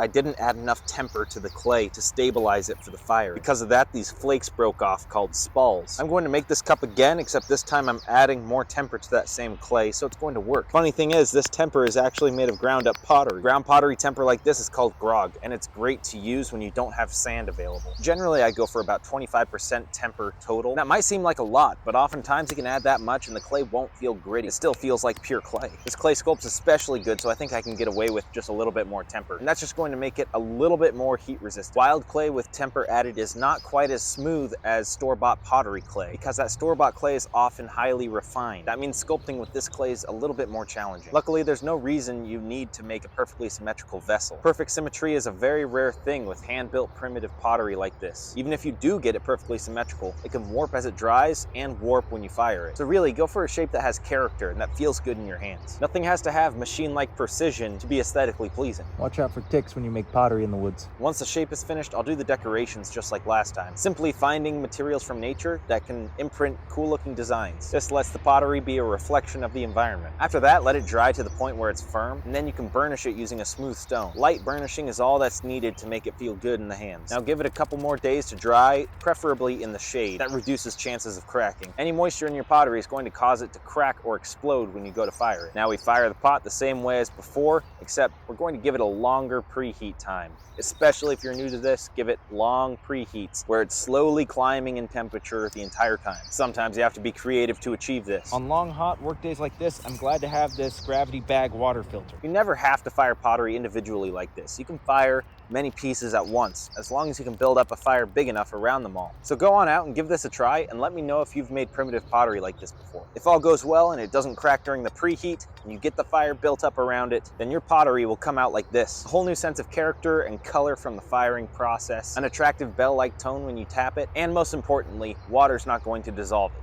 I didn't add enough temper to the clay to stabilize it for the fire. Because of that, these flakes broke off called spalls. I'm going to make this cup again, except this time I'm adding more temper to that same clay, so it's going to work. Funny thing is, this temper is actually made of ground up pottery. Ground pottery temper like this is called grog, and it's great to use when you don't have sand available. Generally, I go for about 25% temper total. That might seem like a lot, but oftentimes you can add that much and the clay won't feel gritty. It still feels like pure clay. This clay sculpt's especially good, so I think I can get away with just a little bit more temper. And that's just going to make it a little bit more heat resistant. Wild clay with temper added is not quite as smooth as store-bought pottery clay, because that store-bought clay is often highly refined. That means sculpting with this clay is a little bit more challenging. Luckily, there's no reason you need to make a perfectly symmetrical vessel. Perfect symmetry is a very rare thing with hand-built primitive pottery like this. Even if you do get it perfectly symmetrical, it can warp as it dries and warp when you fire it. So really, go for a shape that has character and that feels good in your hands. Nothing has to have machine-like precision to be aesthetically pleasing. Watch out for ticks when you make pottery in the woods. Once the shape is finished, I'll do the decorations just like last time. Simply finding materials from nature that can imprint cool-looking designs. This lets the pottery be a reflection of the environment. After that, let it dry to the point where it's firm, and then you can burnish it using a smooth stone. Light burnishing is all that's needed to make it feel good in the hands. Now give it a couple more days to dry, preferably in the shade. That reduces chances of cracking. Any moisture in your pottery is going to cause it to crack or explode when you go to fire it. Now we fire the pot the same way as before, except we're going to give it a longer preheat time. Especially if you're new to this, give it long preheats where it's slowly climbing in temperature the entire time. Sometimes you have to be creative to achieve this. On long, hot work days like this, I'm glad to have this gravity bag water filter. You never have to fire pottery individually like this. You can fire many pieces at once, as long as you can build up a fire big enough around them all. So go on out and give this a try, and let me know if you've made primitive pottery like this before. If all goes well and it doesn't crack during the preheat, and you get the fire built up around it, then your pottery will come out like this. A whole new sense of character and color from the firing process, an attractive bell-like tone when you tap it, and most importantly, water's not going to dissolve it.